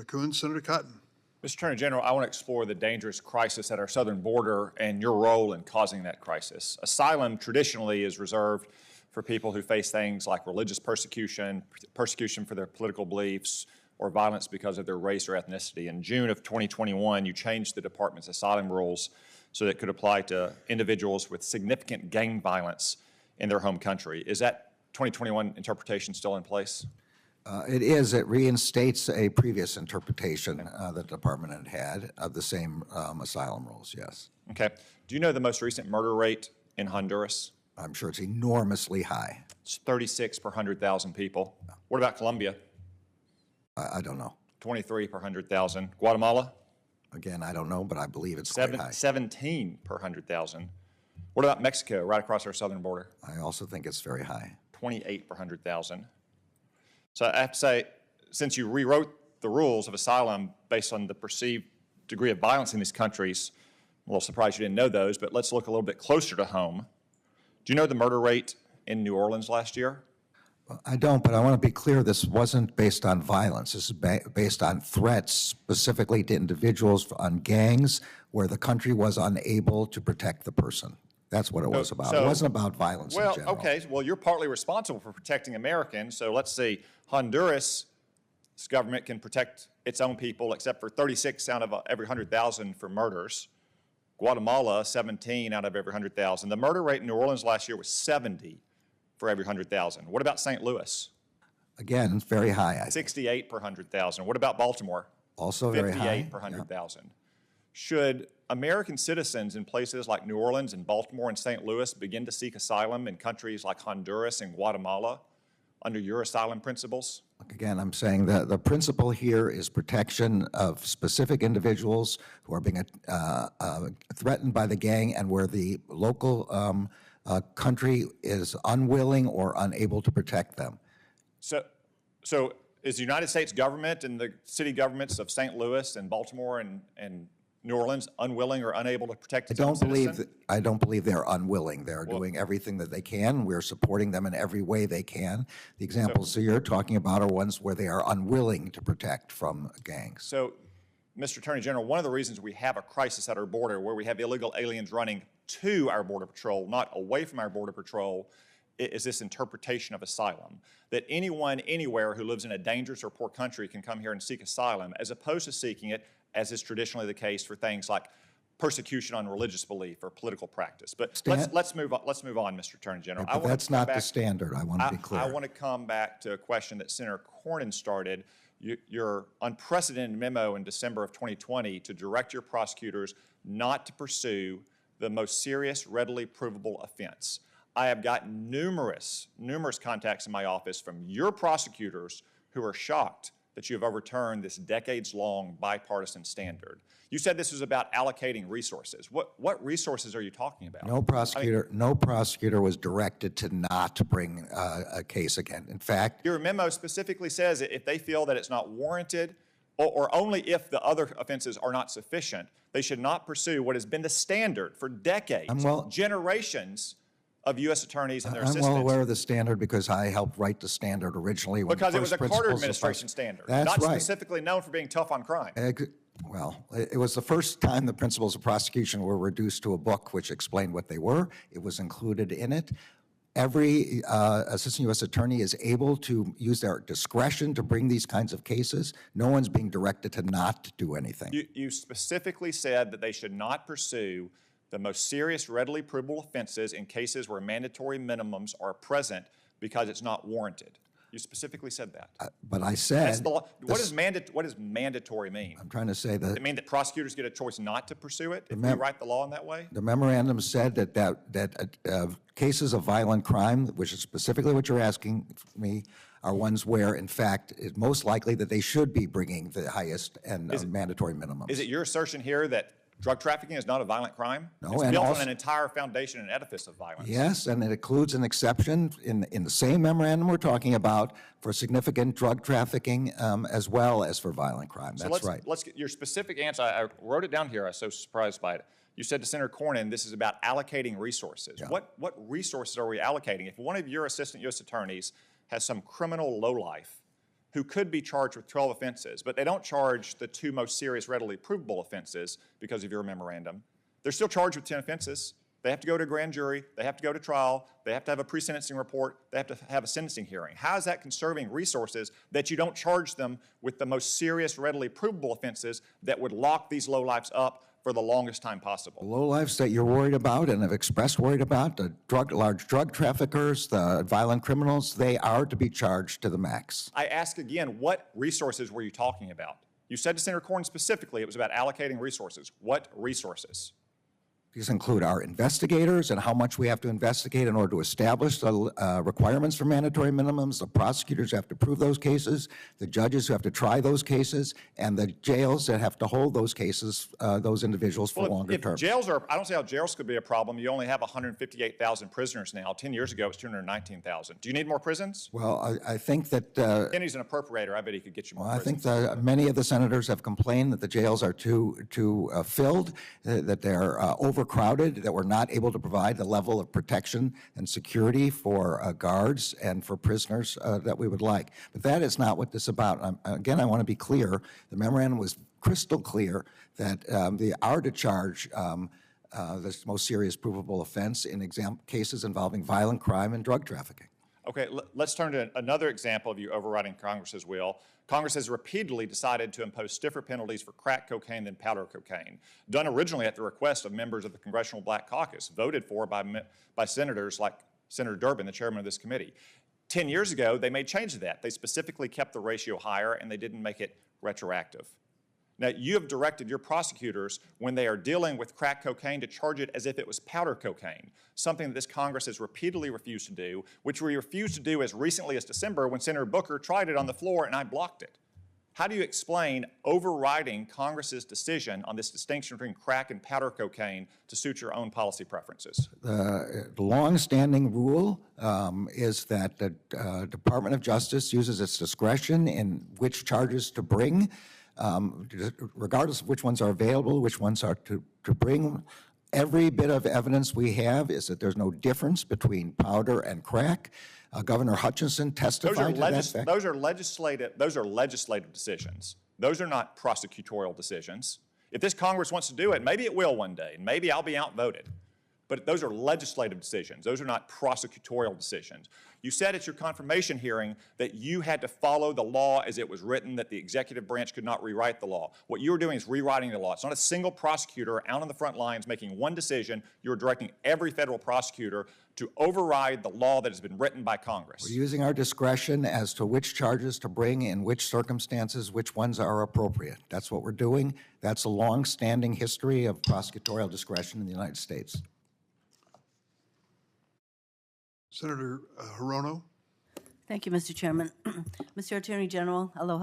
Senator Coons. Senator Cotton. Mr. Attorney General, I want to explore the dangerous crisis at our southern border and your role in causing that crisis. Asylum traditionally is reserved for people who face things like religious persecution, persecution for their political beliefs, or violence because of their race or ethnicity. In June of 2021, you changed the department's asylum rules so that it could apply to individuals with significant gang violence in their home country. Is that 2021 interpretation still in place? It is. It reinstates a previous interpretation that the department had of the same asylum rules, yes. Okay. Do you know the most recent murder rate in Honduras? I'm sure it's enormously high. It's 36 per 100,000 people. What about Colombia? I don't know. 23 per 100,000. Guatemala? Again, I don't know, but I believe it's quite high. 17 per 100,000. What about Mexico, right across our southern border? I also think it's very high. 28 per 100,000. So I have to say, since you rewrote the rules of asylum based on the perceived degree of violence in these countries, I'm a little surprised you didn't know those, but let's look a little bit closer to home. Do you know the murder rate in New Orleans last year? I don't, but I want to be clear, this wasn't based on violence. This is based on threats specifically to individuals, on gangs, where the country was unable to protect the person. That's what it was about. It wasn't about violence in general. Okay, well, you're partly responsible for protecting Americans, so let's see. Honduras' government can protect its own people except for 36 out of every 100,000 for murders. Guatemala, 17 out of every 100,000. The murder rate in New Orleans last year was 70 for every 100,000. What about St. Louis? Again, it's very high, I think. 68 per 100,000. What about Baltimore? Also very high. 58 per 100,000. Yeah. Should American citizens in places like New Orleans and Baltimore and St. Louis begin to seek asylum in countries like Honduras and Guatemala under your asylum principles? Again, I'm saying that the principle here is protection of specific individuals who are being threatened by the gang and where the local country is unwilling or unable to protect them. So is the United States government and the city governments of St. Louis and Baltimore and New Orleans unwilling or unable to protect its own citizens? I don't believe they're unwilling. They're doing everything that they can. We're supporting them in every way they can. The examples that you're talking about are ones where they are unwilling to protect from gangs. So, Mr. Attorney General, one of the reasons we have a crisis at our border where we have illegal aliens running to our Border Patrol, not away from our Border Patrol, is this interpretation of asylum, that anyone, anywhere who lives in a dangerous or poor country can come here and seek asylum, as opposed to seeking it, as is traditionally the case for things like persecution on religious belief or political practice. But let's move on, Mr. Attorney General. But that's not the standard. I want to be clear. I want to come back to a question that Senator Cornyn started. Your unprecedented memo in December of 2020 to direct your prosecutors not to pursue the most serious, readily provable offense. I have gotten numerous contacts in my office from your prosecutors who are shocked that you have overturned this decades-long bipartisan standard. You said this was about allocating resources. What resources are you talking about? No prosecutor was directed to not bring a case again. In fact, your memo specifically says that if they feel that it's not warranted, or only if the other offenses are not sufficient, they should not pursue what has been the standard for decades, generations of U.S. attorneys and their assistants. I'm well aware of the standard because I helped write the standard originally. Because it was a Carter administration standard, not specifically known for being tough on crime. Well, it was the first time the principles of prosecution were reduced to a book which explained what they were. It was included in it. Every assistant U.S. attorney is able to use their discretion to bring these kinds of cases. No one's being directed to not do anything. You specifically said that they should not pursue the most serious, readily provable offenses in cases where mandatory minimums are present because it's not warranted. You specifically said that. But I said... What does mandatory mean? I'm trying to say that... Does it mean that prosecutors get a choice not to pursue it if we write the law in that way? The memorandum said that cases of violent crime, which is specifically what you're asking me, are ones where, in fact, it's most likely that they should be bringing the highest and mandatory minimums. Is it your assertion here that drug trafficking is not a violent crime? No, it's built on an entire foundation and edifice of violence. Yes, and it includes an exception in the same memorandum we're talking about for significant drug trafficking as well as for violent crime. That's right. Let's get your specific answer. I wrote it down here. I was so surprised by it. You said to Senator Cornyn, this is about allocating resources. Yeah. What resources are we allocating? If one of your assistant U.S. attorneys has some criminal lowlife who could be charged with 12 offenses, but they don't charge the 2 most serious readily provable offenses because of your memorandum. They're still charged with 10 offenses. They have to go to a grand jury. They have to go to trial. They have to have a pre-sentencing report. They have to have a sentencing hearing. How is that conserving resources that you don't charge them with the most serious readily provable offenses that would lock these lowlifes up for the longest time possible? Lowlifes that you're worried about and have expressed worried about, the large drug traffickers, the violent criminals, they are to be charged to the max. I ask again, what resources were you talking about? You said to Senator Cornyn specifically it was about allocating resources. What resources? These include our investigators and how much we have to investigate in order to establish the requirements for mandatory minimums. The prosecutors have to prove those cases, the judges who have to try those cases, and the jails that have to hold those cases, those individuals for longer terms. Jails are, I don't see how jails could be a problem. You only have 158,000 prisoners now. 10 years ago, it was 219,000. Do you need more prisons? Well, I think that... Kenny's an appropriator. I bet he could get you more prisons. I think many of the senators have complained that the jails are too filled, that they're overcrowded, that we're not able to provide the level of protection and security for guards and for prisoners that we would like. But that is not what this is about. Again, I want to be clear. The memorandum was crystal clear that they are to charge the most serious provable offense in cases involving violent crime and drug trafficking. Okay, let's turn to another example of you overriding Congress's will. Congress has repeatedly decided to impose stiffer penalties for crack cocaine than powder cocaine, done originally at the request of members of the Congressional Black Caucus, voted for by senators like Senator Durbin, the chairman of this committee. 10 years ago, they made change to that. They specifically kept the ratio higher, and they didn't make it retroactive. Now, you have directed your prosecutors, when they are dealing with crack cocaine, to charge it as if it was powder cocaine, something that this Congress has repeatedly refused to do, which we refused to do as recently as December when Senator Booker tried it on the floor and I blocked it. How do you explain overriding Congress's decision on this distinction between crack and powder cocaine to suit your own policy preferences? The long-standing rule is that the Department of Justice uses its discretion in which charges to bring, regardless of which ones are available, which ones are to bring. Every bit of evidence we have is that there's no difference between powder and crack. Governor Hutchinson testified to that fact. Those are legislative decisions. Those are not prosecutorial decisions. If this Congress wants to do it, maybe it will one day, and maybe I'll be outvoted. But those are legislative decisions. Those are not prosecutorial decisions. You said at your confirmation hearing that you had to follow the law as it was written, that the executive branch could not rewrite the law. What you were doing is rewriting the law. It's not a single prosecutor out on the front lines making one decision. You're directing every federal prosecutor to override the law that has been written by Congress. We're using our discretion as to which charges to bring, in which circumstances, which ones are appropriate. That's what we're doing. That's a long-standing history of prosecutorial discretion in the United States. Senator Hirono. Thank you, Mr. Chairman. Mr. Attorney General, aloha.